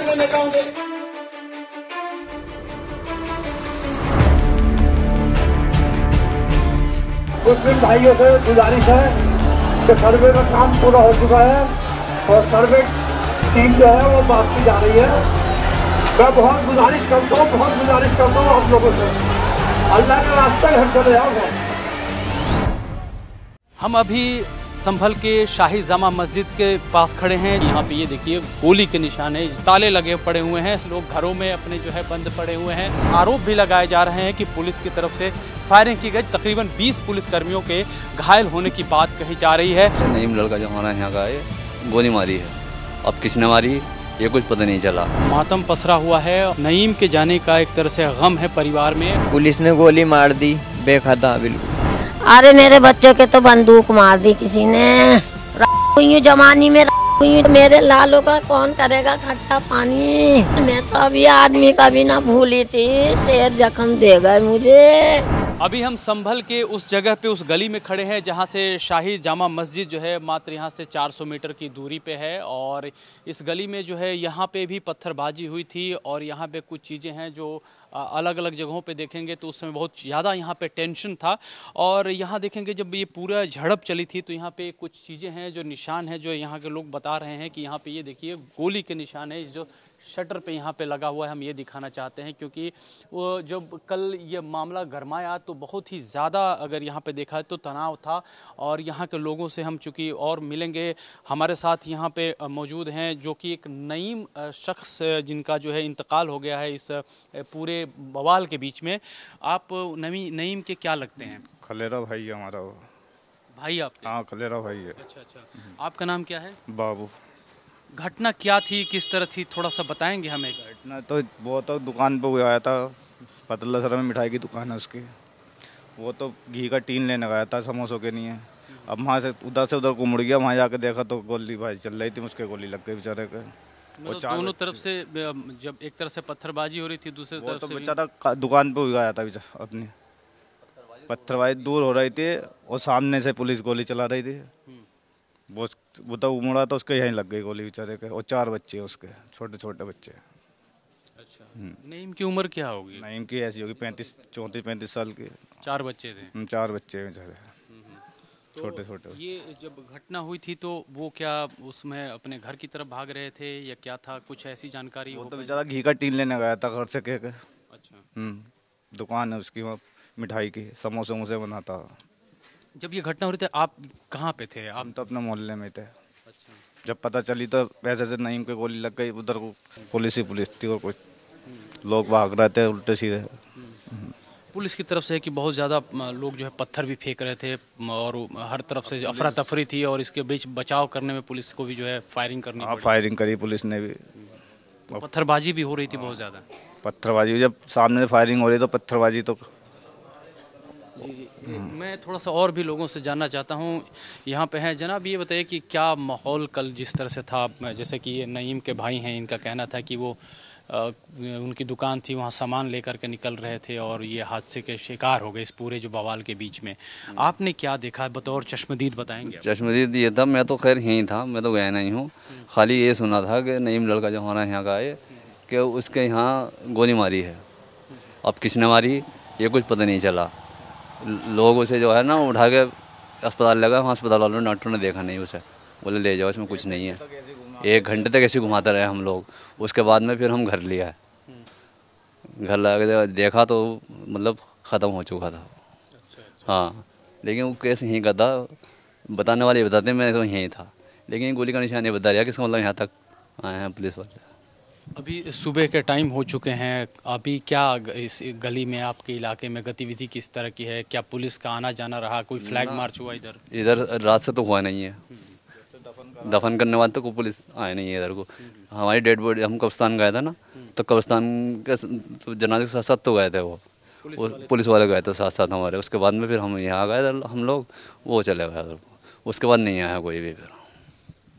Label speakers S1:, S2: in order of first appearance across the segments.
S1: में नेताओं के। मुस्लिम भाइयों से गुजारिश है कि सर्वे का काम पूरा हो चुका है और सर्वे टीम जो है वो वापसी जा रही है। मैं बहुत गुजारिश करता हूँ आप लोगों से, अल्लाह के रास्ते घर चले जाओ।
S2: हम अभी संभल के शाही जामा मस्जिद के पास खड़े हैं। यहाँ पे ये देखिए गोली के निशान है, ताले लगे पड़े हुए हैं, लोग घरों में अपने जो है बंद पड़े हुए हैं। आरोप भी लगाए जा रहे हैं कि पुलिस की तरफ से फायरिंग की गई। तकरीबन 20 पुलिसकर्मियों के घायल होने की बात कही जा रही है।
S3: नईम लड़का जो हमारा यहाँ का है, गोली मारी है। अब किसने मारी ये कुछ पता नहीं चला।
S2: मातम पसरा हुआ है। नईम के जाने का एक तरह से गम है परिवार में।
S4: पुलिस ने गोली मार दी बेखदा बिल्कुल।
S5: अरे मेरे बच्चों के तो बंदूक मार दी किसी ने। जमानी में मेरे लालों का कौन करेगा खर्चा पानी। मैं तो अभी आदमी कभी ना भूली थी, शेर जख्म दे गए मुझे।
S2: अभी हम संभल के उस जगह पे, उस गली में खड़े हैं जहां से शाही जामा मस्जिद जो है मात्र यहां से 400 मीटर की दूरी पे है। और इस गली में जो है यहाँ पे भी पत्थरबाजी हुई थी और यहाँ पे कुछ चीज़ें हैं जो अलग अलग जगहों पे देखेंगे तो उस समय बहुत ज़्यादा यहाँ पे टेंशन था। और यहाँ देखेंगे जब ये पूरा झड़प चली थी तो यहाँ पे कुछ चीज़ें हैं जो निशान है, जो यहाँ के लोग बता रहे हैं कि यहाँ पे ये देखिए गोली के निशान है जो शटर पे यहाँ पे लगा हुआ है। हम ये दिखाना चाहते हैं क्योंकि वो जब कल ये मामला गरमाया तो बहुत ही ज़्यादा अगर यहाँ पे देखा तो तनाव था। और यहाँ के लोगों से हम चूँकि और मिलेंगे, हमारे साथ यहाँ पे मौजूद हैं जो कि एक नईम शख्स जिनका जो है इंतकाल हो गया है इस पूरे बवाल के बीच में। आप नईम के क्या लगते हैं?
S6: खलेरा भाई हमारा वो
S2: भाई आपके?
S6: हाँ खलेरा भाई है।
S2: अच्छा। आपका नाम क्या है?
S6: बाबू।
S2: घटना क्या थी, किस तरह थी, थोड़ा सा बताएंगे हमें?
S6: घटना तो वो तो दुकान पे आया था, पतला सर में मिठाई की दुकान है उसकी। वो तो घी का टीन लेने गया था समोसों के लिए। अब वहाँ से उधर को मुड़ गया, वहाँ जाके देखा तो गोली भाई चल रही थी, उसके गोली लग गई बेचारे के।
S2: मतलब दोनों तरफ से जब एक तरफ से पत्थरबाजी हो रही थी, दूसरी तरफ
S6: तो
S2: से
S6: बेचारा दुकान पे गया था अपनी। पत्थरबाजी दूर हो रही थी और सामने से पुलिस गोली चला रही थी। वो तो उमड़ा तो उसके यहीं लग गई गोली बेचारे के। और 4 बच्चे उसके, छोटे छोटे बच्चे।
S2: अच्छा। नईम की उम्र क्या होगी?
S6: नईम की ऐसी होगी 34-35 साल की।
S2: 4 बच्चे थे?
S6: 4 बच्चे बेचारे छोटे छोटे।
S2: ये जब घटना हुई थी तो वो क्या उसमें अपने घर की तरफ भाग रहे थे या क्या था, कुछ ऐसी जानकारी?
S6: वो तो बेचारा घी का टीन लेने गया था घर से कह के।
S2: अच्छा।
S6: दुकान है उसकी, वहाँ मिठाई की समोसे बनाता।
S2: जब ये घटना हो रही थी आप कहाँ पे थे?
S6: हम तो अपने मोहल्ले में थे।
S2: अच्छा।
S6: जब पता चली तो वैसे नईम के गोली लग गई, उधर को पुलिस थी और कुछ लोग भाग रहे थे उल्टे सीधे।
S2: पुलिस की तरफ से है कि बहुत ज़्यादा लोग जो है पत्थर भी फेंक रहे थे और हर तरफ से अफरा तफरी थी और इसके बीच बचाव करने में पुलिस को भी जो है फायरिंग करनी पड़ी।
S6: फायरिंग करी पुलिस ने भी।
S2: तो पत्थरबाजी भी हो रही थी बहुत ज़्यादा।
S6: पत्थरबाजी जब सामने से फायरिंग हो रही तो पत्थरबाजी तो।
S2: जी। मैं थोड़ा सा और भी लोगों से जानना चाहता हूँ, यहाँ पे हैं जनाब, ये बताइए कि क्या माहौल कल जिस तरह से था, जैसे कि ये नईम के भाई हैं, इनका कहना था कि वो उनकी दुकान थी, वहाँ सामान लेकर के निकल रहे थे और ये हादसे के शिकार हो गए इस पूरे जो बवाल के बीच में। आपने क्या देखा बतौर चश्मदीद बताएंगे?
S3: चश्मदीद ये था, मैं तो खैर यहीं था, मैं तो गया नहीं हूँ। खाली ये सुना था कि नईम लड़का जो हमारा यहाँ का है कि उसके यहाँ गोली मारी है। अब किसने मारी ये कुछ पता नहीं चला। लोग उसे जो है ना उठा के अस्पताल लगा, वहाँ अस्पताल वालों ने, डॉक्टर ने देखा नहीं उसे, बोले ले जाओ इसमें कुछ नहीं है। 1 घंटे तक ऐसे घुमाते रहे हम लोग। उसके बाद में फिर हम घर लिया है। घर ला के देखा तो मतलब ख़त्म हो चुका था। हाँ, लेकिन वो केस यहीं का था, बताने वाले बताते मैं तो यहीं था, लेकिन गोली का निशान ये बता रहा किसका मतलब यहाँ तक आए हैं पुलिस वाले।
S2: अभी सुबह के टाइम हो चुके हैं, अभी क्या इस गली में आपके इलाके में गतिविधि किस तरह की है? क्या पुलिस का आना जाना रहा? कोई फ्लैग मार्च हुआ इधर?
S3: रात से तो हुआ नहीं है। दफन करने वाले तो कोई पुलिस आए नहीं है इधर को। हमारी डेड बॉडी, हम कब्रिस्तान गए थे ना, तो कब्रिस्तान के जनाजे के साथ साथ तो गए थे वो पुलिस वाले गए थे साथ साथ हमारे। उसके बाद में फिर हम यहाँ गए हम लोग, वो चले गए उधर। उसके बाद नहीं आया कोई भी फिर।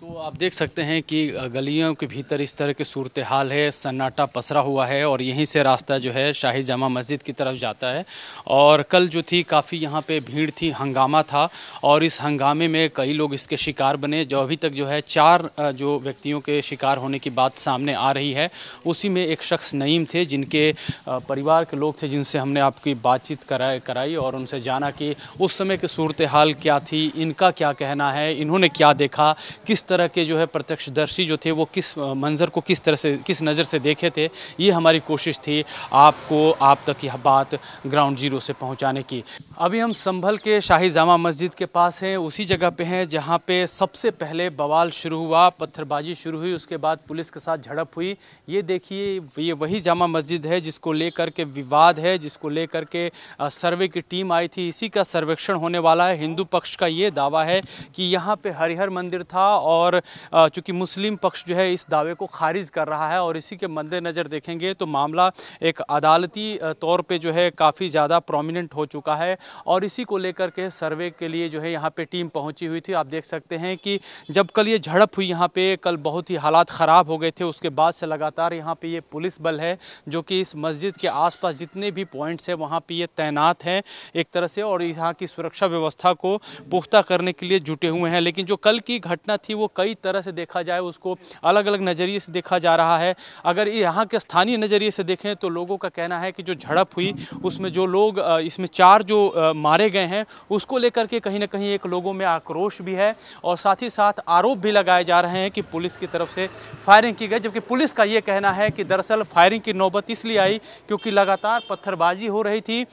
S2: तो आप देख सकते हैं कि गलियों के भीतर इस तरह की सूरत हाल है, सन्नाटा पसरा हुआ है और यहीं से रास्ता जो है शाही जामा मस्जिद की तरफ जाता है। और कल जो थी काफ़ी यहाँ पे भीड़ थी, हंगामा था और इस हंगामे में कई लोग इसके शिकार बने। जो अभी तक जो है 4 जो व्यक्तियों के शिकार होने की बात सामने आ रही है, उसी में एक शख्स नईम थे जिनके परिवार के लोग थे जिनसे हमने आपकी बातचीत कराई और उनसे जाना कि उस समय की सूरत हाल क्या थी, इनका क्या कहना है, इन्होंने क्या देखा, किस तरह के जो है प्रत्यक्षदर्शी जो थे वो किस मंजर को किस तरह से किस नज़र से देखे थे। ये हमारी कोशिश थी आप तक यह बात ग्राउंड जीरो से पहुंचाने की। अभी हम संभल के शाही जामा मस्जिद के पास हैं, उसी जगह पे हैं जहां पे सबसे पहले बवाल शुरू हुआ, पत्थरबाजी शुरू हुई, उसके बाद पुलिस के साथ झड़प हुई। ये देखिए, ये वही जामा मस्जिद है जिसको लेकर के विवाद है, जिसको लेकर के सर्वे की टीम आई थी। इसी का सर्वेक्षण होने वाला है। हिंदू पक्ष का ये दावा है कि यहाँ पे हरिहर मंदिर था और चूँकि मुस्लिम पक्ष जो है इस दावे को खारिज कर रहा है और इसी के मद्देनज़र देखेंगे तो मामला एक अदालती तौर पे जो है काफ़ी ज़्यादा प्रोमिनेंट हो चुका है और इसी को लेकर के सर्वे के लिए जो है यहाँ पे टीम पहुँची हुई थी। आप देख सकते हैं कि जब कल ये झड़प हुई यहाँ पे, कल बहुत ही हालात ख़राब हो गए थे, उसके बाद से लगातार यहाँ पे ये पुलिस बल है जो कि इस मस्जिद के आसपास जितने भी पॉइंट्स हैं वहाँ पे ये तैनात हैं एक तरह से और यहाँ की सुरक्षा व्यवस्था को पुख्ता करने के लिए जुटे हुए हैं। लेकिन जो कल की घटना थी वो कई तरह से देखा जाए उसको अलग अलग नज़रिए से देखा जा रहा है। अगर यहाँ के स्थानीय नज़रिए से देखें तो लोगों का कहना है कि जो झड़प हुई उसमें जो लोग इसमें 4 जो मारे गए हैं उसको लेकर के कहीं ना कहीं एक लोगों में आक्रोश भी है और साथ ही साथ आरोप भी लगाए जा रहे हैं कि पुलिस की तरफ से फायरिंग की गई, जबकि पुलिस का ये कहना है कि दरअसल फायरिंग की नौबत इसलिए आई क्योंकि लगातार पत्थरबाजी हो रही थी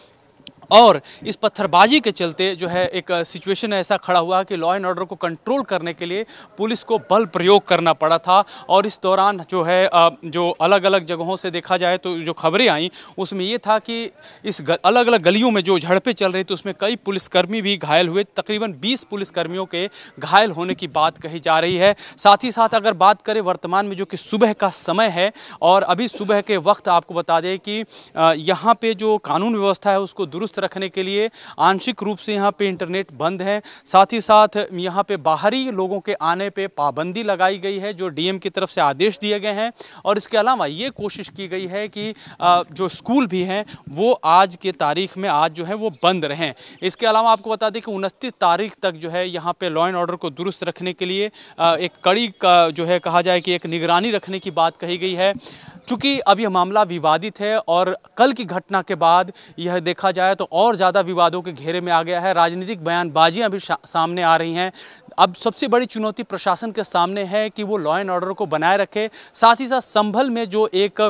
S2: और इस पत्थरबाजी के चलते जो है एक सिचुएशन ऐसा खड़ा हुआ कि लॉ एंड ऑर्डर को कंट्रोल करने के लिए पुलिस को बल प्रयोग करना पड़ा था। और इस दौरान जो है जो अलग अलग जगहों से देखा जाए तो जो खबरें आई उसमें ये था कि इस अलग अलग गलियों में जो झड़पें चल रही थी उसमें कई पुलिसकर्मी भी घायल हुए। तकरीबन 20 पुलिसकर्मियों के घायल होने की बात कही जा रही है। साथ ही साथ अगर बात करें वर्तमान में जो कि सुबह का समय है और अभी सुबह के वक्त आपको बता दें कि यहाँ पे जो कानून व्यवस्था है उसको दुरुस्त रखने के लिए आंशिक रूप से यहाँ पे इंटरनेट बंद है। साथ ही साथ यहाँ पे बाहरी लोगों के आने पे पाबंदी लगाई गई है जो डीएम की तरफ से आदेश दिए गए हैं और इसके अलावा ये कोशिश की गई है कि जो स्कूल भी हैं वो आज के तारीख में आज जो है वो बंद रहें। इसके अलावा आपको बता दें कि 29 तारीख तक जो है यहाँ पे लॉ एंड ऑर्डर को दुरुस्त रखने के लिए एक कड़ी का जो है कहा जाए कि एक निगरानी रखने की बात कही गई है। चूँकि अब यह मामला विवादित है और कल की घटना के बाद यह देखा जाए तो और ज़्यादा विवादों के घेरे में आ गया है। राजनीतिक बयानबाजियां भी सामने आ रही हैं। अब सबसे बड़ी चुनौती प्रशासन के सामने है कि वो लॉ एंड ऑर्डर को बनाए रखे, साथ ही साथ संभल में जो एक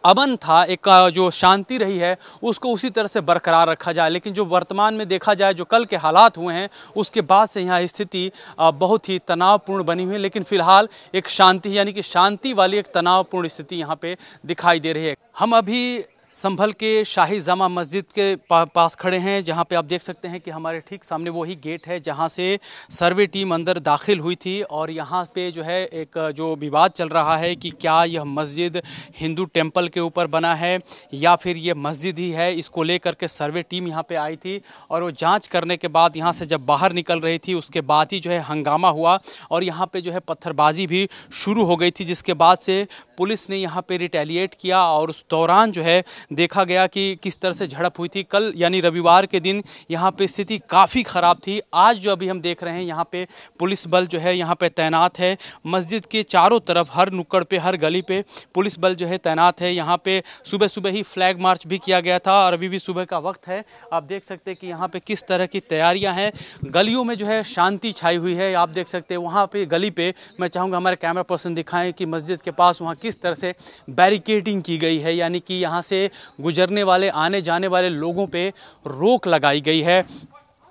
S2: अमन था, एक जो शांति रही है उसको उसी तरह से बरकरार रखा जाए। लेकिन जो वर्तमान में देखा जाए जो कल के हालात हुए हैं उसके बाद से यहाँ स्थिति बहुत ही तनावपूर्ण बनी हुई है। लेकिन फिलहाल एक शांति यानी कि शांति वाली एक तनावपूर्ण स्थिति यहाँ पे दिखाई दे रही है। हम अभी संभल के शाही जामा मस्जिद के पास खड़े हैं जहां पे आप देख सकते हैं कि हमारे ठीक सामने वही गेट है जहां से सर्वे टीम अंदर दाखिल हुई थी और यहां पे जो है एक जो विवाद चल रहा है कि क्या यह मस्जिद हिंदू टेंपल के ऊपर बना है या फिर ये मस्जिद ही है। इसको लेकर के सर्वे टीम यहां पे आई थी और वो जांच करने के बाद यहां से जब बाहर निकल रही थी उसके बाद ही जो है हंगामा हुआ और यहाँ पे जो है पत्थरबाजी भी शुरू हो गई थी, जिसके बाद से पुलिस ने यहाँ पे रिटेलिएट किया और उस दौरान जो है देखा गया कि किस तरह से झड़प हुई थी। कल यानी रविवार के दिन यहाँ पे स्थिति काफ़ी ख़राब थी। आज जो अभी हम देख रहे हैं यहाँ पे पुलिस बल जो है यहाँ पे तैनात है। मस्जिद के चारों तरफ हर नुक्कड़ पे हर गली पे पुलिस बल जो है तैनात है। यहाँ पे सुबह सुबह ही फ्लैग मार्च भी किया गया था और अभी भी सुबह का वक्त है। आप देख सकते हैं कि यहाँ पे किस तरह की तैयारियाँ हैं। गलियों में जो है शांति छाई हुई है। आप देख सकते हैं वहाँ पे गली पे मैं चाहूँगा हमारे कैमरा पर्सन दिखाएं कि मस्जिद के पास वहाँ किस तरह से बैरिकेडिंग की गई है, यानी कि यहाँ से गुजरने वाले आने जाने वाले लोगों पे रोक लगाई गई है।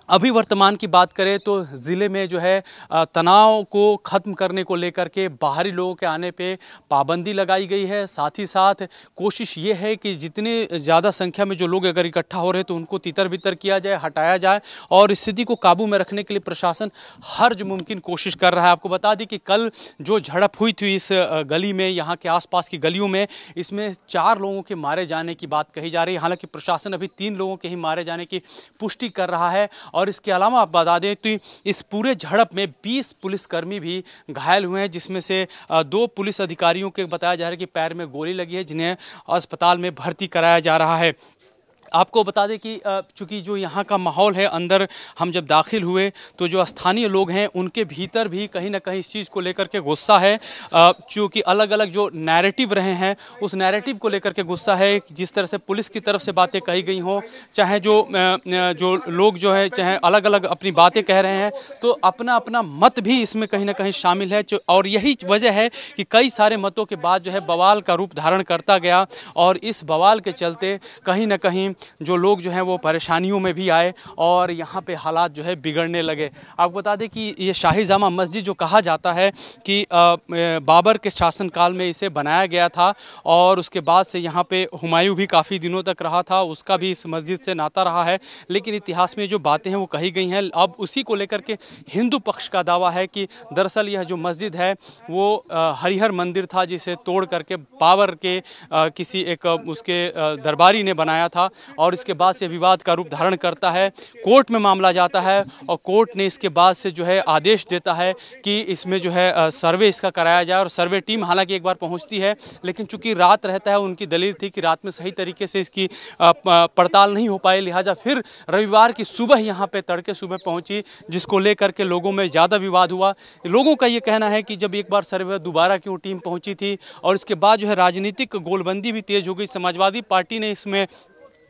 S2: अभी वर्तमान की बात करें तो ज़िले में जो है तनाव को ख़त्म करने को लेकर के बाहरी लोगों के आने पे पाबंदी लगाई गई है। साथ ही साथ कोशिश ये है कि जितने ज़्यादा संख्या में जो लोग अगर इकट्ठा हो रहे हैं तो उनको तितर बितर किया जाए, हटाया जाए और स्थिति को काबू में रखने के लिए प्रशासन हर जो मुमकिन कोशिश कर रहा है। आपको बता दें कि कल जो झड़प हुई थी इस गली में, यहाँ के आसपास की गलियों में, इसमें 4 लोगों के मारे जाने की बात कही जा रही है। हालाँकि प्रशासन अभी 3 लोगों के ही मारे जाने की पुष्टि कर रहा है और इसके अलावा आप बता दें तो इस पूरे झड़प में 20 पुलिसकर्मी भी घायल हुए हैं, जिसमें से 2 पुलिस अधिकारियों के बताया जा रहा है कि पैर में गोली लगी है, जिन्हें अस्पताल में भर्ती कराया जा रहा है। आपको बता दें कि चूँकि जो यहाँ का माहौल है, अंदर हम जब दाखिल हुए तो जो स्थानीय लोग हैं उनके भीतर भी कहीं ना कहीं इस चीज़ को लेकर के गुस्सा है। चूँकि अलग अलग जो नैरेटिव रहे हैं उस नैरेटिव को लेकर के गुस्सा है। जिस तरह से पुलिस की तरफ से बातें कही गई हों, चाहे जो लोग जो है चाहे अलग अलग अपनी बातें कह रहे हैं, तो अपना अपना मत भी इसमें कहीं ना कहीं शामिल है। और यही वजह है कि कई सारे मतों के बाद जो है बवाल का रूप धारण करता गया और इस बवाल के चलते कहीं ना कहीं जो लोग जो हैं वो परेशानियों में भी आए और यहाँ पे हालात जो है बिगड़ने लगे। आपको बता दें कि ये शाही जामा मस्जिद जो कहा जाता है कि बाबर के शासनकाल में इसे बनाया गया था और उसके बाद से यहाँ पे हुमायूं भी काफ़ी दिनों तक रहा था, उसका भी इस मस्जिद से नाता रहा है। लेकिन इतिहास में जो बातें हैं वो कही गई हैं। अब उसी को लेकर के हिंदू पक्ष का दावा है कि दरअसल यह जो मस्जिद है वो हरिहर मंदिर था, जिसे तोड़ करके बाबर के किसी एक उसके दरबारी ने बनाया था और इसके बाद से विवाद का रूप धारण करता है। कोर्ट में मामला जाता है और कोर्ट ने इसके बाद से जो है आदेश देता है कि इसमें जो है सर्वे इसका कराया जाए और सर्वे टीम हालांकि एक बार पहुंचती है, लेकिन चूंकि रात रहता है, उनकी दलील थी कि रात में सही तरीके से इसकी पड़ताल नहीं हो पाई, लिहाजा फिर रविवार की सुबह यहाँ पे तड़के सुबह पहुंची, जिसको लेकर के लोगों में ज़्यादा विवाद हुआ। लोगों का ये कहना है कि जब एक बार सर्वे दोबारा क्यों टीम पहुँची थी और इसके बाद जो है राजनीतिक गोलबंदी भी तेज हो गई। समाजवादी पार्टी ने इसमें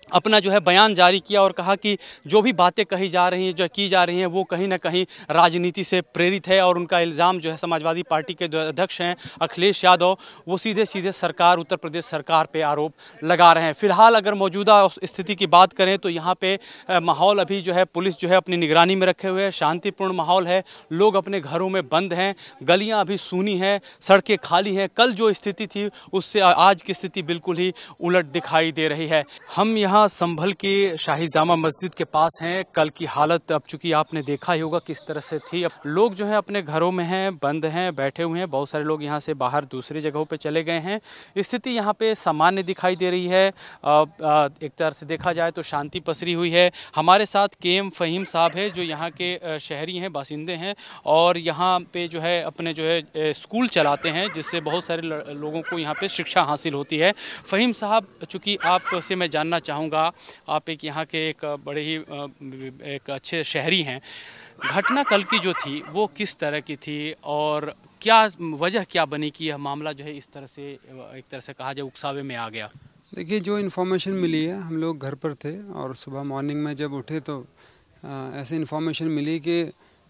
S2: अपना जो है बयान जारी किया और कहा कि जो भी बातें कही जा रही हैं, जो की जा रही हैं, वो कहीं ना कहीं राजनीति से प्रेरित है। और उनका इल्ज़ाम जो है समाजवादी पार्टी के जो अध्यक्ष हैं अखिलेश यादव, वो सीधे सीधे सरकार, उत्तर प्रदेश सरकार पे आरोप लगा रहे हैं। फिलहाल अगर मौजूदा स्थिति की बात करें तो यहाँ पे माहौल अभी जो है पुलिस जो है अपनी निगरानी में रखे हुए है, शांतिपूर्ण माहौल है, लोग अपने घरों में बंद हैं, गलियाँ अभी सूनी हैं, सड़कें खाली हैं। कल जो स्थिति थी उससे आज की स्थिति बिल्कुल ही उलट दिखाई दे रही है। हम यहाँ संभल के शाही जामा मस्जिद के पास हैं। कल की हालत अब चूंकि आपने देखा ही होगा किस तरह से थी। अब लोग जो है अपने घरों में हैं, बंद हैं, बैठे हुए हैं। बहुत सारे लोग यहाँ से बाहर दूसरी जगहों पे चले गए हैं। स्थिति यहाँ पे सामान्य दिखाई दे रही है। एक तरह से देखा जाए तो शांति पसरी हुई है। हमारे साथ KM फ़हीम साहब है जो यहाँ के शहरी हैं, बासिंदे हैं और यहाँ पे जो है अपने जो है स्कूल चलाते हैं, जिससे बहुत सारे लोगों को यहाँ पे शिक्षा हासिल होती है। फ़हीम साहब, चूँकि आपसे मैं जानना चाहूँगा, आप एक यहाँ के एक बड़े ही एक अच्छे शहरी हैं, घटना कल की जो थी वो किस तरह की थी और क्या वजह क्या बनी कि यह मामला जो है इस तरह से एक तरह से कहा जाए उकसावे में आ गया?
S7: देखिए, जो इन्फॉर्मेशन मिली है, हम लोग घर पर थे और सुबह मॉर्निंग में जब उठे तो ऐसी इन्फॉर्मेशन मिली कि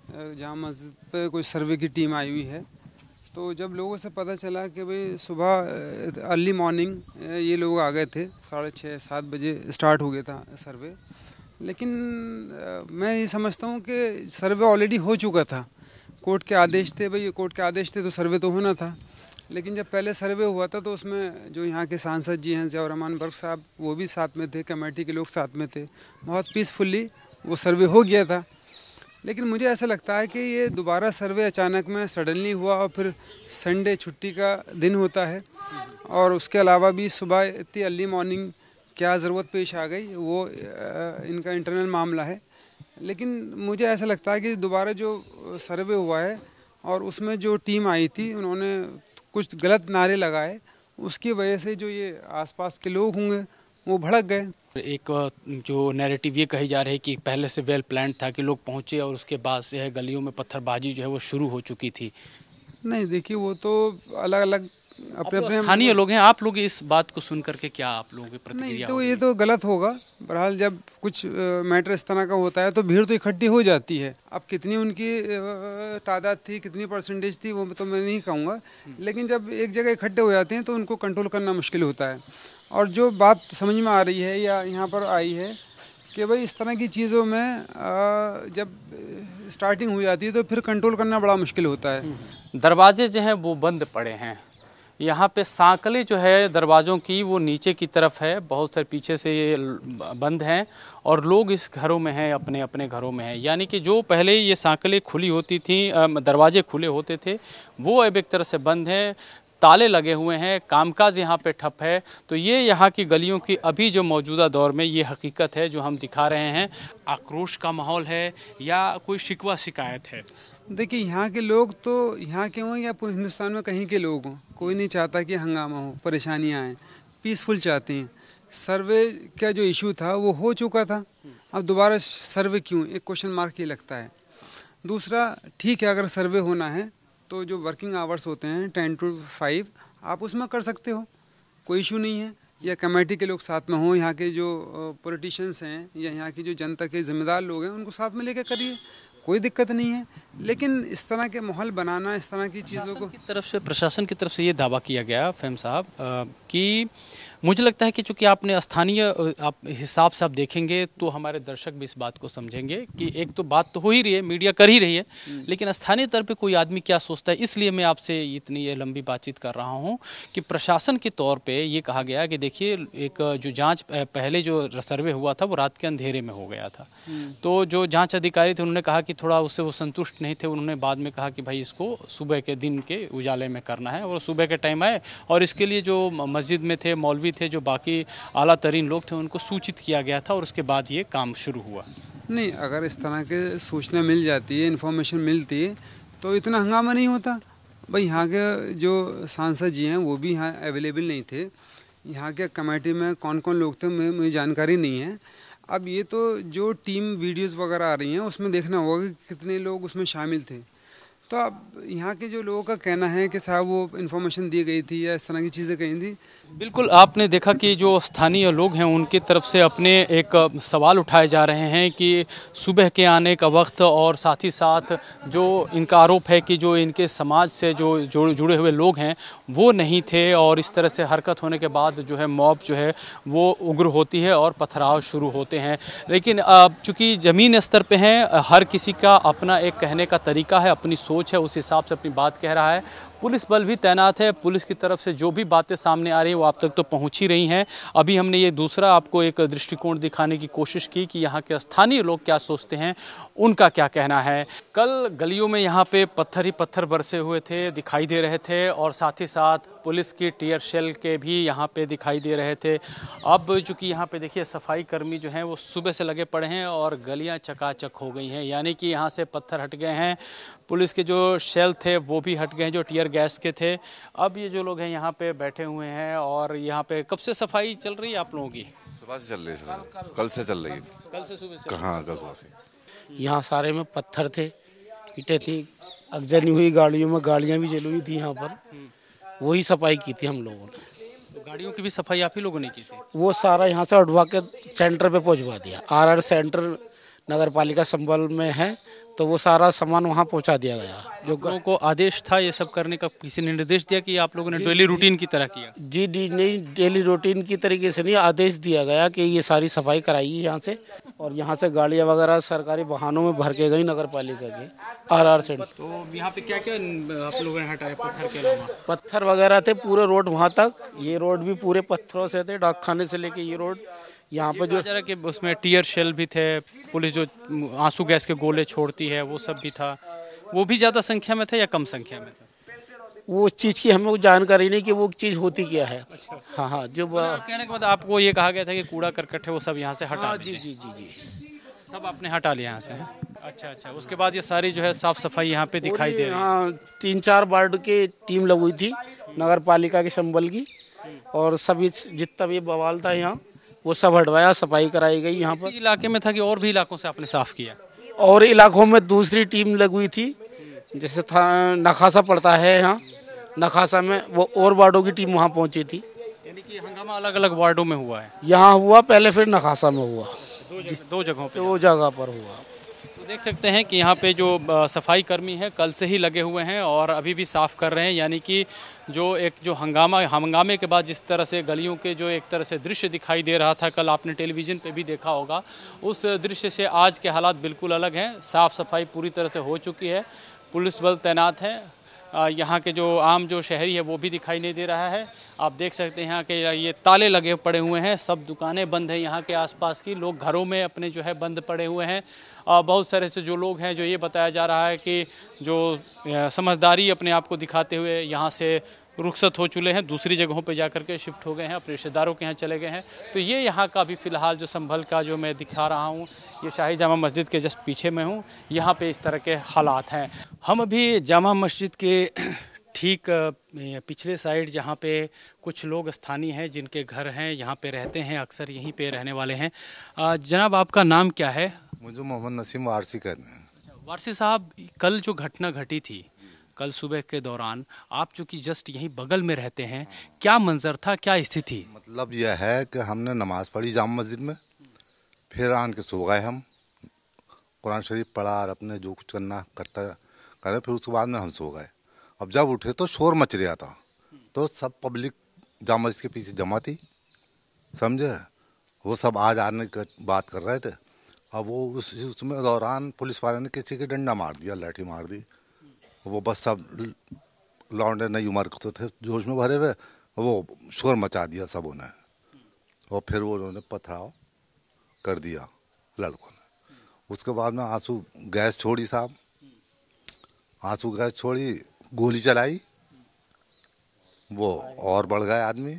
S7: जहाँ मस्जिद पे कोई सर्वे की टीम आई हुई है। तो जब लोगों से पता चला कि भाई सुबह अर्ली मॉर्निंग ये लोग आ गए थे, 6:30-7 बजे स्टार्ट हो गया था सर्वे। लेकिन मैं ये समझता हूँ कि सर्वे ऑलरेडी हो चुका था। कोर्ट के आदेश थे, भाई कोर्ट के आदेश थे तो सर्वे तो होना था। लेकिन जब पहले सर्वे हुआ था तो उसमें जो यहाँ के सांसद जी हैं ज़ियाउर रहमान बर्क साहब, वो भी साथ में थे, कमेटी के लोग साथ में थे, बहुत पीसफुली वो सर्वे हो गया था। लेकिन मुझे ऐसा लगता है कि ये दोबारा सर्वे अचानक में सडनली हुआ और फिर संडे छुट्टी का दिन होता है और उसके अलावा भी सुबह इतनी अर्ली मॉर्निंग क्या ज़रूरत पेश आ गई, वो इनका इंटरनल मामला है। लेकिन मुझे ऐसा लगता है कि दोबारा जो सर्वे हुआ है और उसमें जो टीम आई थी उन्होंने कुछ गलत नारे लगाए, उसकी वजह से जो ये आसपास के लोग होंगे वो भड़क गए।
S2: एक जो नैरेटिव ये कही जा रही है कि पहले से वेल प्लान था कि लोग पहुंचे और उसके बाद से है गलियों में पत्थरबाजी जो है वो शुरू हो चुकी थी।
S7: नहीं, देखिए, वो तो अलग अलग अपने
S2: स्थानीय लोग हैं। आप लोग इस बात को सुन करके क्या आप लोगों की प्रतिक्रिया?
S7: नहीं, तो ये तो गलत होगा। बहरहाल जब कुछ मैटर इस तरह का होता है तो भीड़ तो इकट्ठी हो जाती है। अब कितनी उनकी तादाद थी, कितनी परसेंटेज थी, वो तो मैं नहीं कहूँगा। लेकिन जब एक जगह इकट्ठे हो जाते हैं तो उनको कंट्रोल करना मुश्किल होता है। और जो बात समझ में आ रही है या यहाँ पर आई है कि भाई इस तरह की चीज़ों में जब स्टार्टिंग हो जाती है तो फिर कंट्रोल करना बड़ा मुश्किल होता है।
S2: दरवाजे जो हैं वो बंद पड़े हैं। यहाँ पे सांकलें जो है दरवाज़ों की वो नीचे की तरफ है, बहुत सारे पीछे से ये बंद हैं और लोग इस घरों में हैं, अपने अपने घरों में हैं। यानी कि जो पहले ये सांकलें खुली होती थी, दरवाजे खुले होते थे, वो अब एक तरह से बंद हैं। ताले लगे हुए हैं, कामकाज यहाँ पे ठप है। तो ये यहाँ की गलियों की अभी जो मौजूदा दौर में ये हकीकत है जो हम दिखा रहे हैं। आक्रोश का माहौल है या कोई शिकवा शिकायत है?
S7: देखिए, यहाँ के लोग तो यहाँ के हों या पूरे हिंदुस्तान में कहीं के लोग हों, कोई नहीं चाहता कि हंगामा हो, परेशानियाँ आएँ, पीसफुल चाहते हैं। सर्वे का जो इशू था वो हो चुका था, अब दोबारा सर्वे क्यों, एक क्वेश्चन मार्क ही लगता है। दूसरा, ठीक है, अगर सर्वे होना है तो जो वर्किंग आवर्स होते हैं 10 to 5 आप उसमें कर सकते हो, कोई इशू नहीं है। या कमेटी के लोग साथ में हों, यहाँ के जो पॉलिटिशियंस हैं या यहाँ की जो जनता के जिम्मेदार लोग हैं उनको साथ में लेकर करिए, कोई दिक्कत नहीं है। लेकिन इस तरह के माहौल बनाना, इस तरह की चीज़ों को
S2: प्रशासन की तरफ से ये दावा किया गया फहीम साहब कि मुझे लगता है कि चूंकि आपने स्थानीय आप हिसाब से आप देखेंगे तो हमारे दर्शक भी इस बात को समझेंगे कि एक तो बात तो हो ही रही है, मीडिया कर ही रही है, लेकिन स्थानीय स्तर पे कोई आदमी क्या सोचता है। इसलिए मैं आपसे इतनी ये लंबी बातचीत कर रहा हूँ कि प्रशासन के तौर पे ये कहा गया कि देखिए, एक जो जांच पहले जो सर्वे हुआ था वो रात के अंधेरे में हो गया था, तो जो जाँच अधिकारी थे उन्होंने कहा कि थोड़ा उससे वो संतुष्ट नहीं थे। उन्होंने बाद में कहा कि भाई इसको सुबह के दिन के उजाले में करना है, और सुबह के टाइम आए और इसके लिए जो मस्जिद में थे मौलवी थे, जो बाकी आला तरीन लोग थे, उनको सूचित किया गया था और उसके बाद ये काम शुरू हुआ।
S7: नहीं, अगर इस तरह के सूचना मिल जाती है, इन्फॉर्मेशन मिलती है तो इतना हंगामा नहीं होता। भाई, यहाँ के जो सांसद जी हैं वो भी यहाँ अवेलेबल नहीं थे, यहाँ के कमेटी में कौन कौन लोग थे मुझे जानकारी नहीं है। अब ये तो जो टीम वीडियोस वगैरह आ रही हैं उसमें देखना होगा कि कितने लोग उसमें शामिल थे। तो अब यहाँ के जो लोगों का कहना है कि साहब वो इन्फॉर्मेशन दी गई थी या इस तरह की चीज़ें कही थी।
S2: बिल्कुल, आपने देखा कि जो स्थानीय लोग हैं उनकी तरफ से अपने एक सवाल उठाए जा रहे हैं कि सुबह के आने का वक्त, और साथ ही साथ जो इनका आरोप है कि जो इनके समाज से जो जुड़े हुए लोग हैं वो नहीं थे, और इस तरह से हरकत होने के बाद जो है मॉब जो है वो उग्र होती है और पथराव शुरू होते हैं। लेकिन चूँकि ज़मीन स्तर पे हैं, हर किसी का अपना एक कहने का तरीका है, अपनी सोच है, उस हिसाब से अपनी बात कह रहा है। पुलिस बल भी तैनात है, पुलिस की तरफ से जो भी बातें सामने आ रही हैं वो आप तक तो पहुंच ही रही हैं। अभी हमने ये दूसरा आपको एक दृष्टिकोण दिखाने की कोशिश की कि यहाँ के स्थानीय लोग क्या सोचते हैं, उनका क्या कहना है। कल गलियों में यहाँ पे पत्थर ही पत्थर बरसे हुए थे, दिखाई दे रहे थे, और साथ ही साथ पुलिस की टीयर शेल के भी यहाँ पे दिखाई दे रहे थे। अब चूँकि यहाँ पे देखिए सफाई कर्मी जो हैं वो सुबह से लगे पड़े हैं और गलियाँ चकाचक हो गई हैं, यानी कि यहाँ से पत्थर हट गए हैं, पुलिस के जो शेल थे वो भी हट गए हैं जो टीयर गैस के थे। अब ये जो लोग हैं यहाँ पे बैठे हुए हैं, और यहाँ पे कब से सफाई चल रही है आप लोगों की?
S8: सुबह से चल रही है सर, कल से चल रही है।
S2: कल से सुबह से?
S8: कहाँ, कल सुबह से।
S9: यहाँ सारे में पत्थर थे, ईंटें थी, अगजनी हुई गाड़ियों में, गाड़ियाँ भी जली हुई थी यहाँ पर, वही सफाई की थी हम लोगों ने।
S2: तो गाड़ियों की भी सफाई आप ही लोगों ने की थी?
S9: वो सारा यहाँ से उठवा के सेंटर पे पहुँचवा दिया। आरआर सेंटर नगर पालिका संबल में है, तो वो सारा सामान वहाँ पहुँचा दिया गया। जो
S2: लोगों को आदेश था ये सब करने का, किसी ने निर्देश दिया कि आप लोगों ने डेली रूटीन की तरह किया?
S9: जी नहीं, डेली रूटीन की तरीके से नहीं, आदेश दिया गया कि ये सारी सफाई कराइए यहाँ से, और यहाँ से गाड़ियाँ वगैरह सरकारी वाहनों में भर के गई नगर पालिका के आरआर सेंटर।
S2: तो यहाँ पे क्या क्या आप लोगों ने हटाया पत्थर के अलावा?
S9: पत्थर वगैरह थे पूरे रोड वहाँ तक, ये रोड भी पूरे पत्थरों से थे, डाकखाने से लेके ये रोड यहाँ पे जो
S2: जरा कि उसमें टीयर शेल भी थे, पुलिस जो आंसू गैस के गोले छोड़ती है वो सब भी था, वो भी ज़्यादा संख्या में था या कम संख्या में था?
S9: वो चीज़ की हमें जानकारी नहीं कि वो चीज़ होती क्या है।
S2: अच्छा।
S9: हाँ, जो
S2: कहने के बाद आपको ये कहा गया था कि कूड़ा करकट है वो सब यहाँ से हटा
S9: जी जी जी जी
S2: सब आपने हटा लिया यहाँ से? अच्छा, उसके बाद ये सारी जो है साफ सफाई यहाँ पे दिखाई दे रही है?
S9: हाँ, 3-4 वार्ड की टीम लगी हुई थी नगर पालिका के संबल की, और सभी जितना भी बवाल था यहाँ वो सब हटवाया, सफाई कराई गई। यहाँ पर
S2: इलाके में था कि और भी इलाकों से आपने साफ किया?
S9: और इलाकों में दूसरी टीम लगी हुई थी, जैसे था नखासा पड़ता है यहाँ, नखासा में वो और वार्डों की टीम वहाँ पहुँची थी।
S2: यानी कि हंगामा अलग अलग वार्डों में हुआ है?
S9: यहाँ हुआ पहले, फिर नखासा में हुआ,
S2: दो जगहों पे?
S9: दो जगह पर हुआ।
S2: तो देख सकते हैं कि यहाँ पे जो सफाई कर्मी हैं कल से ही लगे हुए हैं और अभी भी साफ़ कर रहे हैं, यानी कि जो हंगामे के बाद जिस तरह से गलियों के जो एक तरह से दृश्य दिखाई दे रहा था, कल आपने टेलीविज़न पे भी देखा होगा, उस दृश्य से आज के हालात बिल्कुल अलग हैं। साफ़ सफाई पूरी तरह से हो चुकी है, पुलिस बल तैनात है, यहाँ के जो आम जो शहरी है वो भी दिखाई नहीं दे रहा है। आप देख सकते हैं यहाँ के ये ताले लगे पड़े हुए हैं, सब दुकानें बंद हैं यहाँ के आसपास की, लोग घरों में अपने जो है बंद पड़े हुए हैं। बहुत सारे से जो लोग हैं, जो ये बताया जा रहा है कि जो समझदारी अपने आप को दिखाते हुए यहाँ से रुखसत हो चुके हैं, दूसरी जगहों पे जा करके शिफ्ट हो गए हैं, अपने रिश्तेदारों के यहाँ चले गए हैं। तो ये यहाँ का अभी फ़िलहाल जो संभल का जो मैं दिखा रहा हूँ, ये शाही जामा मस्जिद के जस्ट पीछे में हूँ। यहाँ पे इस तरह के हालात हैं। हम अभी जामा मस्जिद के ठीक पिछले साइड जहाँ पे कुछ लोग स्थानीय हैं जिनके घर हैं, यहाँ पे रहते हैं, अक्सर यहीं पे रहने वाले हैं। जनाब, आपका नाम क्या है?
S10: मुझे मोहम्मद नसीम वारसी कहते हैं।
S2: वारसी साहब, कल जो घटना घटी थी, कल सुबह के दौरान, आप चूँकि जस्ट यहीं बगल में रहते हैं, क्या मंजर था, क्या स्थिति?
S10: मतलब यह है कि हमने नमाज़ पढ़ी जामा मस्जिद में, फिर आन के सो गए। हम कुरान शरीफ पढ़ा और अपने जो कुछ करना करे, फिर उसके बाद में हम सो गए। अब जब उठे तो शोर मच रहा था, तो सब पब्लिक जामा मस्जिद के पीछे जमा थी, समझे। वो सब आज आने की बात कर रहे थे। अब वो उसमें दौरान पुलिस वाले ने किसी के डंडा मार दिया, लाठी मार दी। वो बस सब लौंडे नई उम्र के थे, जोश में भरे हुए, वो शोर मचा दिया सबों ने। और फिर वो उन्होंने पथराव कर दिया लड़कों ने। उसके बाद में आंसू गैस छोड़ी साहब, आंसू गैस छोड़ी, गोली चलाई, वो और बढ़ गए आदमी।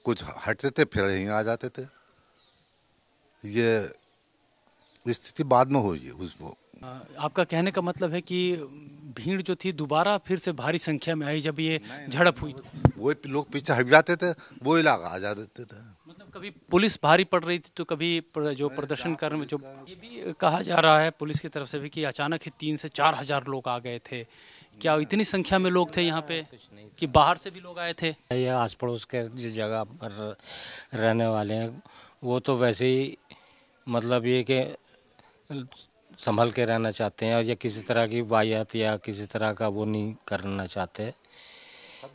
S10: कुछ हटते थे फिर यहीं आ जाते थे। ये स्थिति बाद में हुई है। उसको
S2: आपका कहने का मतलब है कि भीड़ जो थी दोबारा फिर से भारी संख्या में आई जब ये झड़प हुई?
S10: वो लोग पीछे हट जाते थे, वो इलाका आ जाते थे।
S2: मतलब कभी पुलिस भारी पड़ रही थी तो कभी जो प्रदर्शन कर, जो ये भी कहा जा रहा है पुलिस की तरफ से भी कि अचानक ही 3 से 4 हजार लोग आ गए थे। क्या इतनी संख्या में लोग थे यहाँ पे कि बाहर से भी लोग आए थे?
S11: ये आस पड़ोस के जो जगह पर रहने वाले हैं वो तो वैसे ही मतलब ये कि संभल के रहना चाहते हैं, और या किसी तरह की वायत या किसी तरह का वो नहीं करना चाहते।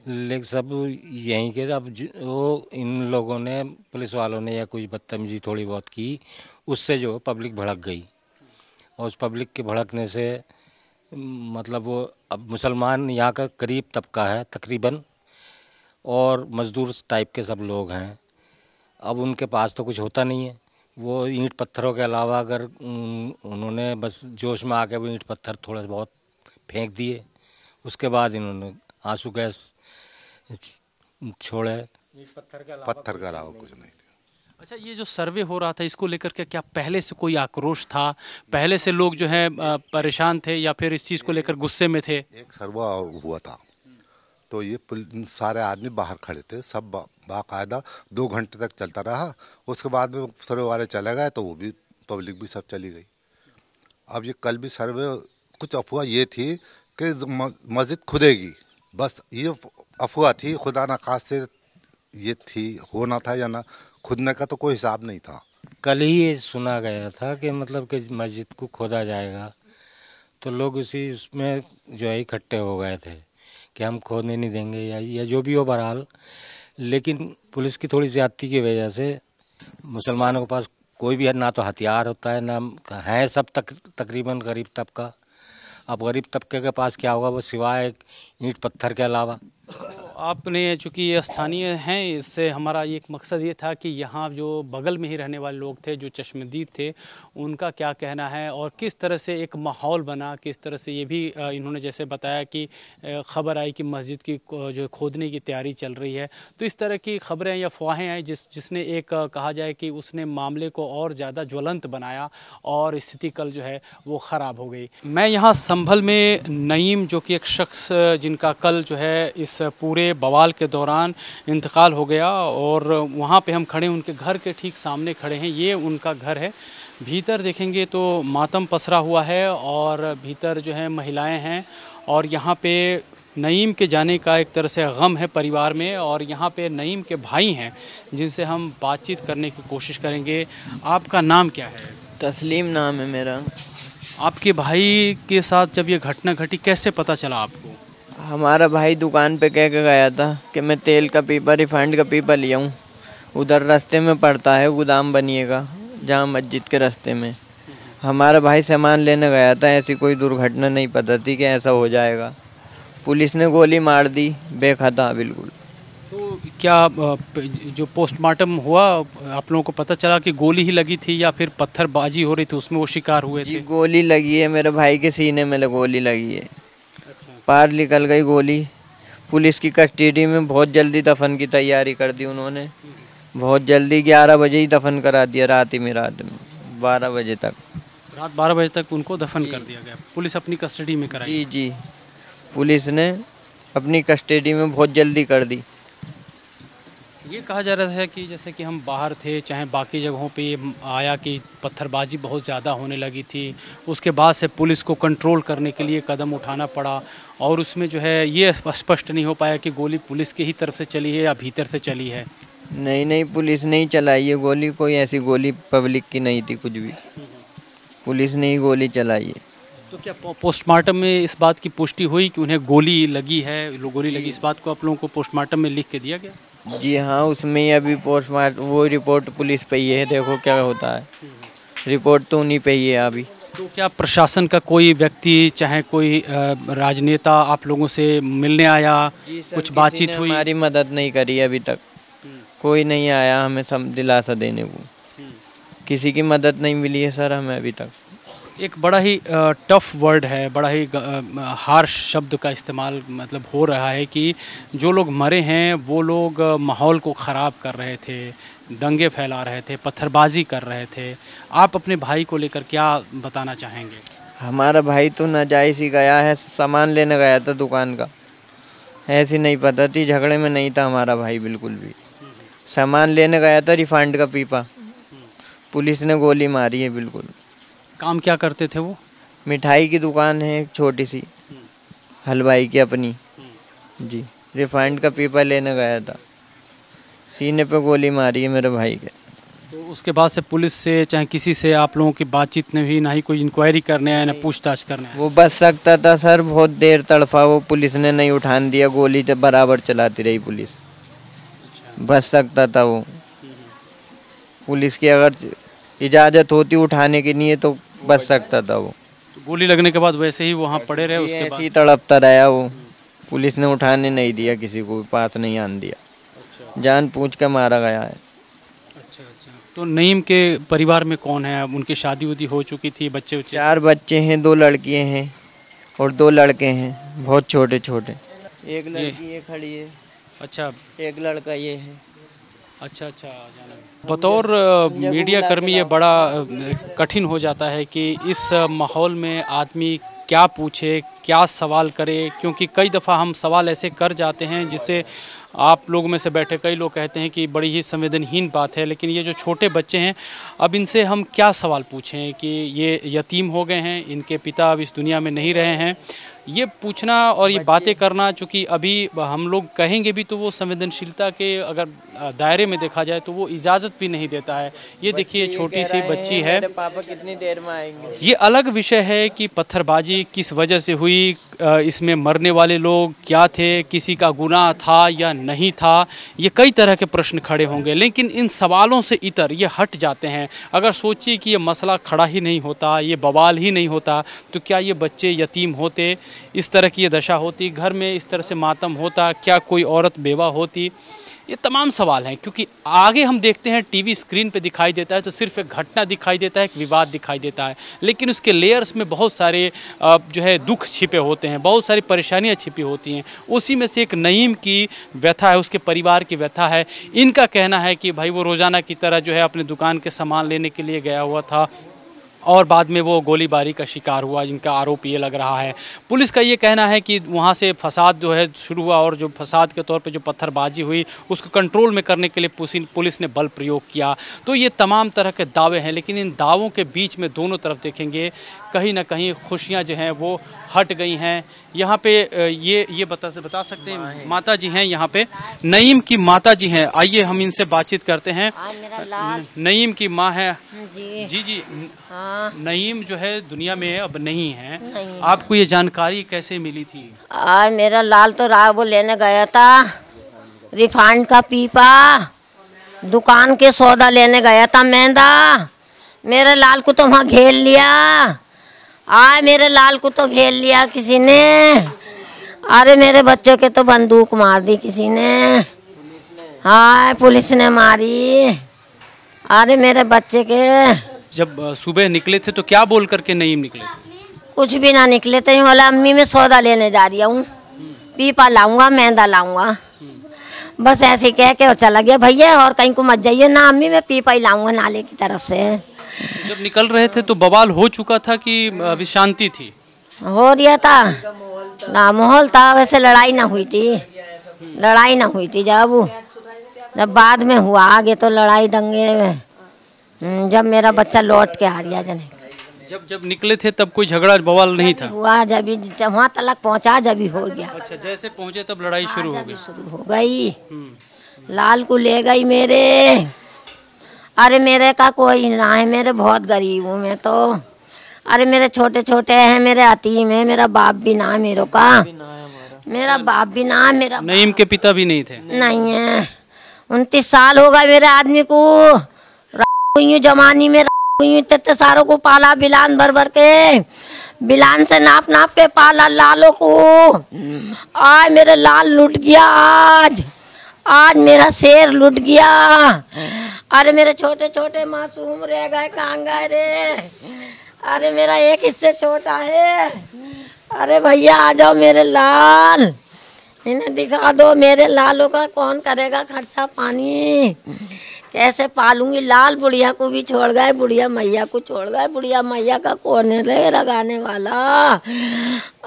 S11: लेकिन सब यहीं के अब वो इन लोगों ने, पुलिस वालों ने या कुछ बदतमीजी थोड़ी बहुत की, उससे जो पब्लिक भड़क गई। और उस पब्लिक के भड़कने से मतलब वो अब मुसलमान यहाँ का करीब तबका है तकरीबन, और मज़दूर टाइप के सब लोग हैं। अब उनके पास तो कुछ होता नहीं है। वो ईंट पत्थरों के अलावा अगर उन्होंने बस जोश में आके वो ईंट पत्थर थोड़ा बहुत फेंक दिए, उसके बाद इन्होंने आंसू गैस छोड़े।
S10: पत्थर के अलावा कुछ नहीं था।
S2: अच्छा, ये जो सर्वे हो रहा था इसको लेकर के क्या पहले से कोई आक्रोश था? पहले से लोग जो है परेशान थे या फिर इस चीज़ को लेकर गुस्से में थे?
S10: एक सर्वे हुआ था तो ये सारे आदमी बाहर खड़े थे, सब बाकायदा 2 घंटे तक चलता रहा। उसके बाद में सर्वे वाले चले गए तो वो भी पब्लिक भी सब चली गई। अब ये कल भी सर्वे कुछ अफवाह ये थी कि मस्जिद खुदेगी, बस ये अफवाह थी। खुदा न खास्ते ये थी, होना था या ना खुदने का तो कोई हिसाब नहीं था।
S11: कल ही ये सुना गया था कि मतलब कि मस्जिद को खोदा जाएगा, तो लोग उसी उसमें जो है इकट्ठे हो गए थे कि हम खोदने नहीं देंगे या जो भी हो बहरहाल। लेकिन पुलिस की थोड़ी ज़्यादती की वजह से मुसलमानों के पास कोई भी ना तो हथियार होता है ना है, सब तकरीबन गरीब तबका। अब गरीब तबके के पास क्या होगा वो सिवाय ईंट पत्थर के अलावा।
S2: आपने चूँकि ये स्थानीय हैं, इससे हमारा एक मकसद ये था कि यहाँ जो बगल में ही रहने वाले लोग थे, जो चश्मदीद थे, उनका क्या कहना है और किस तरह से एक माहौल बना, किस तरह से ये भी इन्होंने जैसे बताया कि ख़बर आई कि मस्जिद की जो खोदने की तैयारी चल रही है। तो इस तरह की ख़बरें या अफवाहें आई जिसने एक कहा जाए कि उसने मामले को और ज़्यादा ज्वलंत बनाया और स्थिति कल जो है वो ख़राब हो गई। मैं यहाँ संभल में नईम, जो कि एक शख्स जिनका कल जो है इस पूरे बवाल के दौरान इंतकाल हो गया, और वहाँ पे हम खड़े, उनके घर के ठीक सामने खड़े हैं। ये उनका घर है। भीतर देखेंगे तो मातम पसरा हुआ है और भीतर जो है महिलाएं हैं, और यहाँ पे नईम के जाने का एक तरह से गम है परिवार में। और यहाँ पे नईम के भाई हैं जिनसे हम बातचीत करने की कोशिश करेंगे। आपका नाम क्या है?
S4: तस्लीम नाम है मेरा।
S2: आपके भाई के साथ जब ये घटना घटी कैसे पता चला आपको?
S4: हमारा भाई दुकान पे कह के गया था कि मैं तेल का पीपा, रिफाइंड का पीपा लिया हूँ। उधर रास्ते में पड़ता है गोदाम बनिएगा, जहाँ मस्जिद के रास्ते में। हमारा भाई सामान लेने गया था, ऐसी कोई दुर्घटना नहीं पता थी कि ऐसा हो जाएगा। पुलिस ने गोली मार दी बेखता बिल्कुल।
S2: तो क्या जो पोस्टमार्टम हुआ आप लोगों को पता चला कि गोली ही लगी थी या फिर पत्थरबाजी हो रही थी उसमें वो शिकार हुए थे?
S4: गोली लगी है, मेरे भाई के सीने में गोली लगी है। पार निकल गई गोली, पुलिस की कस्टडी में बहुत जल्दी दफन की तैयारी कर दी उन्होंने। बहुत जल्दी 11 बजे ही दफन करा दिया, रात में 12 बजे तक।
S2: रात 12 बजे तक उनको दफन कर दिया गया, पुलिस अपनी कस्टडी में कराई।
S4: जी जी, पुलिस ने अपनी कस्टडी में बहुत जल्दी कर दी।
S2: ये कहा जा रहा है कि जैसे कि हम बाहर थे, चाहे बाकी जगहों पे ये आया कि पत्थरबाजी बहुत ज़्यादा होने लगी थी, उसके बाद से पुलिस को कंट्रोल करने के लिए कदम उठाना पड़ा, और उसमें जो है ये स्पष्ट नहीं हो पाया कि गोली पुलिस की ही तरफ से चली है या भीतर से चली है।
S4: नहीं, पुलिस नहीं चलाई है गोली, कोई ऐसी गोली पब्लिक की नहीं थी कुछ भी, पुलिस ने ही गोली चलाई है।
S2: तो क्या पोस्टमार्टम में इस बात की पुष्टि हुई कि उन्हें गोली लगी है, गोली लगी, इस बात को आप लोगों को पोस्टमार्टम में लिख के दिया गया?
S4: जी हाँ, उसमें ही अभी पोस्टमार्टम वो रिपोर्ट पुलिस पे ही है, देखो क्या होता है। रिपोर्ट तो उन्हीं पे ही है अभी।
S2: तो क्या प्रशासन का कोई व्यक्ति, चाहे कोई राजनेता आप लोगों से मिलने आया, कुछ बातचीत हुई?
S4: हमारी मदद नहीं करी अभी तक, कोई नहीं आया हमें दिलासा देने को, किसी की मदद नहीं मिली है सर हमें अभी तक।
S2: एक बड़ा ही टफ वर्ड है, बड़ा ही हार्श शब्द का इस्तेमाल मतलब हो रहा है कि जो लोग मरे हैं वो लोग माहौल को ख़राब कर रहे थे, दंगे फैला रहे थे, पत्थरबाजी कर रहे थे। आप अपने भाई को लेकर क्या बताना चाहेंगे?
S4: हमारा भाई तो नाजायज़ ही गया है, सामान लेने गया था दुकान का, ऐसी नहीं पता थी, झगड़े में नहीं था हमारा भाई बिल्कुल भी। सामान लेने गया था, रिफाइंड का पीपा, पुलिस ने गोली मारी है बिल्कुल।
S2: काम क्या करते थे वो?
S4: मिठाई की दुकान है एक छोटी सी, हलवाई की अपनी जी। रिफाइंड का पीपा लेने गया था, सीने पे गोली मारी है मेरे भाई के।
S2: तो उसके बाद से पुलिस से चाहे किसी से आप लोगों की बातचीत नहीं हुई, ना ही कोई इंक्वायरी करने आया, ना पूछताछ करने आया?
S4: वो बच सकता था सर, बहुत देर तड़फा वो, पुलिस ने नहीं उठान दिया, गोली तो बराबर चलाती रही पुलिस। बच सकता था वो, पुलिस की अगर इजाज़त होती उठाने की नहीं है तो बच सकता था वो।
S2: तो गोली लगने के बाद वैसे ही वहाँ पड़े रहे, उसके बाद
S4: ऐसे ही तड़पता रहा वो, पुलिस ने उठाने नहीं दिया, किसी को पास नहीं आने दिया। अच्छा। जान पूछ के मारा गया है।
S2: अच्छा। तो नईम के परिवार में कौन है? उनकी शादी उदी हो चुकी थी, बच्चे?
S4: 4 बच्चे हैं, 2 लड़कियाँ हैं और 2 लड़के हैं, बहुत छोटे छोटे। एक लड़की ये खड़ी है।
S2: अच्छा।
S4: एक लड़का ये है।
S2: अच्छा। बतौर मीडिया कर्मी ये बड़ा कठिन हो जाता है कि इस माहौल में आदमी क्या पूछे, क्या सवाल करे, क्योंकि कई दफ़ा हम सवाल ऐसे कर जाते हैं जिससे आप लोगों में से बैठे कई लोग कहते हैं कि बड़ी ही संवेदनहीन बात है। लेकिन ये जो छोटे बच्चे हैं, अब इनसे हम क्या सवाल पूछें कि ये यतीम हो गए हैं, इनके पिता अब इस दुनिया में नहीं रहे हैं। ये पूछना और ये बातें करना, चूँकि अभी हम लोग कहेंगे भी तो वो संवेदनशीलता के अगर दायरे में देखा जाए तो वो इजाज़त भी नहीं देता है। ये देखिए छोटी सी बच्ची है,
S4: पापा कितनी देर में आएंगे।
S2: ये अलग विषय है कि पत्थरबाजी किस वजह से हुई, इसमें मरने वाले लोग क्या थे, किसी का गुनाह था या नहीं था, ये कई तरह के प्रश्न खड़े होंगे। लेकिन इन सवालों से इतर ये हट जाते हैं। अगर सोचिए कि ये मसला खड़ा ही नहीं होता, ये बवाल ही नहीं होता, तो क्या ये बच्चे यतीम होते, इस तरह की ये दशा होती, घर में इस तरह से मातम होता, क्या कोई औरत बेवा होती? ये तमाम सवाल हैं, क्योंकि आगे हम देखते हैं टीवी स्क्रीन पे दिखाई देता है तो सिर्फ एक घटना दिखाई देता है, एक विवाद दिखाई देता है, लेकिन उसके लेयर्स में बहुत सारे जो है दुख छिपे होते हैं, बहुत सारी परेशानियां छिपी होती हैं। उसी में से एक नईम की व्यथा है, उसके परिवार की व्यथा है। इनका कहना है कि भाई वो रोज़ाना की तरह जो है अपने दुकान के सामान लेने के लिए गया हुआ था और बाद में वो गोलीबारी का शिकार हुआ, जिनका आरोप ये लग रहा है। पुलिस का ये कहना है कि वहाँ से फसाद जो है शुरू हुआ और जो फसाद के तौर पे जो पत्थरबाजी हुई उसको कंट्रोल में करने के लिए पुलिस ने बल प्रयोग किया। तो ये तमाम तरह के दावे हैं, लेकिन इन दावों के बीच में दोनों तरफ देखेंगे कहीं ना कहीं खुशियाँ जो हैं वो हट गई हैं। यहाँ पे ये बता सकते हैं, माता जी हैं यहाँ पे, नईम की माता जी हैं, आइए हम इनसे बातचीत करते हैं। नईम की माँ है जी। हाँ। नईम जो है दुनिया में अब नहीं है, आपको ये जानकारी कैसे मिली थी?
S5: मेरा लाल तो वो लेने गया था रिफाइंड का पीपा, दुकान के सौदा लेने गया था मैदा, मेरे लाल को तो वहाँ घेर लिया। मेरे लाल को तो घेर लिया किसी ने, अरे मेरे बच्चों के तो बंदूक मार दी किसी ने, पुलिस ने मारी, अरे मेरे बच्चे के।
S2: जब सुबह निकले थे तो क्या बोल करके नईम निकले थे?
S5: कुछ भी ना निकले थे, बोला अम्मी मैं सौदा लेने जा रही हूँ, पीपा लाऊंगा, मैदा लाऊंगा। बस ऐसे कह के और चला गया भैया, और कहीं को मत जाइए ना अम्मी, मैं पीपा ही लाऊंगा नाले की तरफ से।
S2: जब निकल रहे थे तो बवाल हो चुका था कि अभी शांति थी?
S5: हो रहा था ना, माहौल था, वैसे लड़ाई ना हुई थी, लड़ाई ना हुई थी। जब बाद में हुआ आगे तो लड़ाई दंगे में, जब मेरा बच्चा लौट के आ गया जने।
S2: जब निकले थे तब कोई झगड़ा बवाल नहीं था?
S5: हुआ जब वहाँ तलक पहुँचा, जब ही हो गया।
S2: अच्छा, जैसे पहुँचे तब लड़ाई शुरू
S5: हो गई। लाल को ले गई मेरे। अरे मेरे का कोई ना है, मेरे बहुत गरीब हूँ मैं तो। अरे मेरे छोटे छोटे हैं, मेरे अतीम है, मेरा बाप भी ना है मेरे का, मेरा बाप भी ना है। मेरा
S2: नईम के पिता भी नहीं थे?
S5: नहीं है। 29 साल हो गए मेरे आदमी को, जमानी में इतने सारों को पाला, बिलान भर भर के, बिलान से नाप नाप के पाला लालों को। आज मेरे लाल लुट गया, आज मेरा शेर लुट गया। अरे मेरे छोटे छोटे मासूम रह गए, कहाँ गए रे? अरे मेरा एक हिस्से छोटा है। अरे भैया आ जाओ मेरे लाल, इन्हें दिखा दो मेरे लालों का कौन करेगा खर्चा पानी, कैसे पालूंगी। लाल बुढ़िया को भी छोड़ गए, बुढ़िया मैया को छोड़ गए, बुढ़िया मैया का कौन है रे लगाने वाला।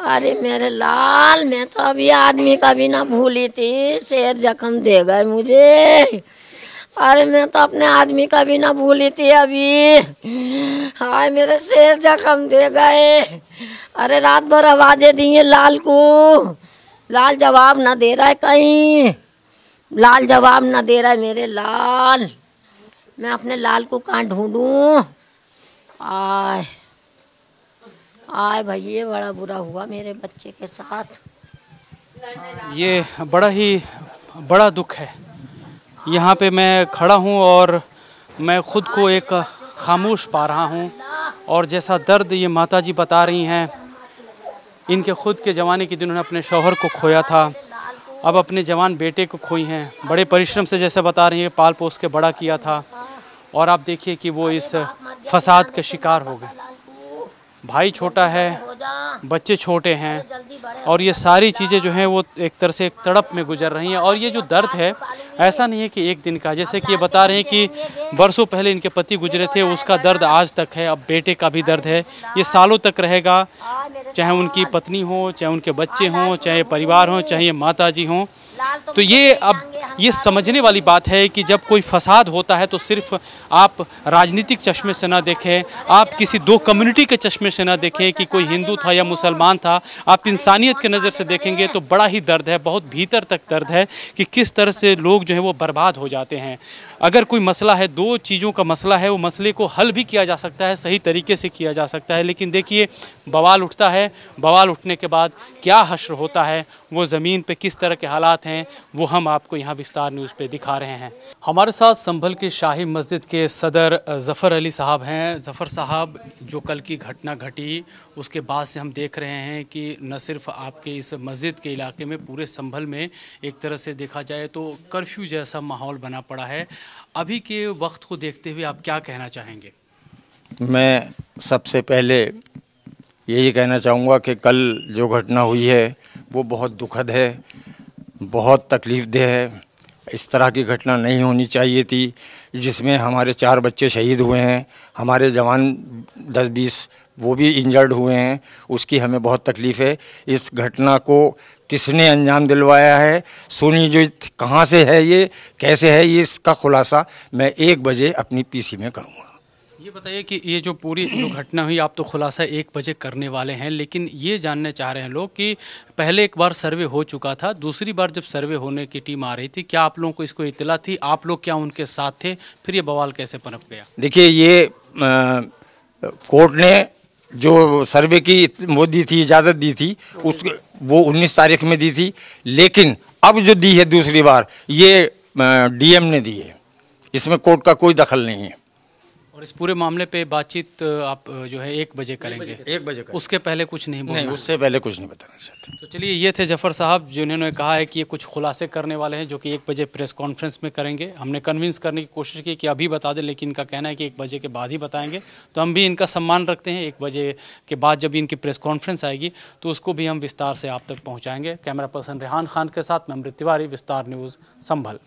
S5: अरे मेरे लाल, मैं तो अभी आदमी का भी ना भूली थी, शेर जख्म दे गए मुझे। अरे मैं तो अपने आदमी का भी ना भूली थी अभी, हाय मेरे शेर जख्म दे गए। अरे रात भर आवाजें दी लाल को, लाल जवाब ना दे रहा है कहीं, लाल जवाब ना दे रहा है मेरे लाल। मैं अपने लाल को कहाँ ढूंढूं? आय आय भैया, बड़ा बुरा हुआ मेरे बच्चे के साथ।
S2: ये बड़ा दुख है। यहाँ पे मैं खड़ा हूँ और मैं खुद को एक खामोश पा रहा हूँ, और जैसा दर्द ये माताजी बता रही हैं, इनके खुद के जवानी के दिन उन्होंने अपने शौहर को खोया था, अब अपने जवान बेटे को खोई हैं। बड़े परिश्रम से जैसे बता रही है पाल पोस के बड़ा किया था, और आप देखिए कि वो इस फसाद के शिकार हो गए। भाई छोटा है, बच्चे छोटे हैं, और ये सारी चीज़ें जो हैं वो एक तरह से एक तड़प में गुजर रही हैं। और ये जो दर्द है ऐसा नहीं है कि एक दिन का, जैसे कि ये बता रहे हैं कि बरसों पहले इनके पति गुजरे थे, उसका दर्द आज तक है, अब बेटे का भी दर्द है, ये सालों तक रहेगा, चाहे उनकी पत्नी हो, चाहे उनके बच्चे हों, चाहे परिवार हो, चाहे ये माताजी हों। तो ये अब ये समझने वाली बात है कि जब कोई फसाद होता है तो सिर्फ आप राजनीतिक चश्मे से ना देखें, आप किसी दो कम्युनिटी के चश्मे से ना देखें कि कोई हिंदू था या मुसलमान था, आप इंसानियत के नज़र से देखेंगे तो बड़ा ही दर्द है, बहुत भीतर तक दर्द है कि किस तरह से लोग जो है वो बर्बाद हो जाते हैं। अगर कोई मसला है, दो चीज़ों का मसला है, वो मसले को हल भी किया जा सकता है, सही तरीके से किया जा सकता है, लेकिन देखिए बवाल उठता है, बवाल उठने के बाद क्या हश्र होता है, वो ज़मीन पे किस तरह के हालात हैं, वो हम आपको यहाँ विस्तार न्यूज़ पे दिखा रहे हैं। हमारे साथ संभल की शाही मस्जिद के सदर ज़फ़र अली साहब हैं। ज़फ़र साहब, जो कल की घटना घटी उसके बाद से हम देख रहे हैं कि न सिर्फ आपके इस मस्जिद के इलाके में, पूरे संभल में एक तरह से देखा जाए तो कर्फ्यू जैसा माहौल बना पड़ा है। अभी के वक्त को देखते हुए आप क्या कहना चाहेंगे?
S12: मैं सबसे पहले यही कहना चाहूँगा कि कल जो घटना हुई है वो बहुत दुखद है, बहुत तकलीफ़देह है। इस तरह की घटना नहीं होनी चाहिए थी, जिसमें हमारे 4 बच्चे शहीद हुए हैं, हमारे जवान 10-20 वो भी इंजर्ड हुए हैं, उसकी हमें बहुत तकलीफ़ है। इस घटना को किसने अंजाम दिलवाया है, सुनी जो कहाँ से है, ये कैसे है, ये इसका खुलासा मैं 1 बजे अपनी पीसी में करूँगा।
S2: ये बताइए कि ये जो पूरी जो घटना हुई, आप तो खुलासा 1 बजे करने वाले हैं, लेकिन ये जानने चाह रहे हैं लोग कि पहले एक बार सर्वे हो चुका था, दूसरी बार जब सर्वे होने की टीम आ रही थी, क्या आप लोगों को इसको इत्तला थी? आप लोग क्या उनके साथ थे? फिर ये बवाल कैसे पनप गया?
S12: देखिए, ये कोर्ट ने जो सर्वे की वो दी थी, इजाज़त दी थी, उस वो 19 तारीख में दी थी, लेकिन अब जो दी है दूसरी बार, ये डीएम ने दी है, इसमें कोर्ट का कोई दखल नहीं है।
S2: और इस पूरे मामले पे बातचीत आप जो है 1 बजे करेंगे?
S12: 1 बजे करेंगे।
S2: उसके पहले कुछ नहीं बोलना?
S12: नहीं, उससे पहले कुछ नहीं बताना चाहते।
S2: तो चलिए, ये थे जफर साहब जिन्होंने कहा है कि ये कुछ खुलासे करने वाले हैं जो कि 1 बजे प्रेस कॉन्फ्रेंस में करेंगे। हमने कन्विंस करने की कोशिश की कि अभी बता दें, लेकिन इनका कहना है कि 1 बजे के बाद ही बताएंगे। तो हम भी इनका सम्मान रखते हैं, 1 बजे के बाद जब इनकी प्रेस कॉन्फ्रेंस आएगी तो उसको भी हम विस्तार से आप तक पहुँचाएंगे। कैमरा पर्सन रेहान खान के साथ मैं अमृत तिवारी, विस्तार न्यूज़, संभल।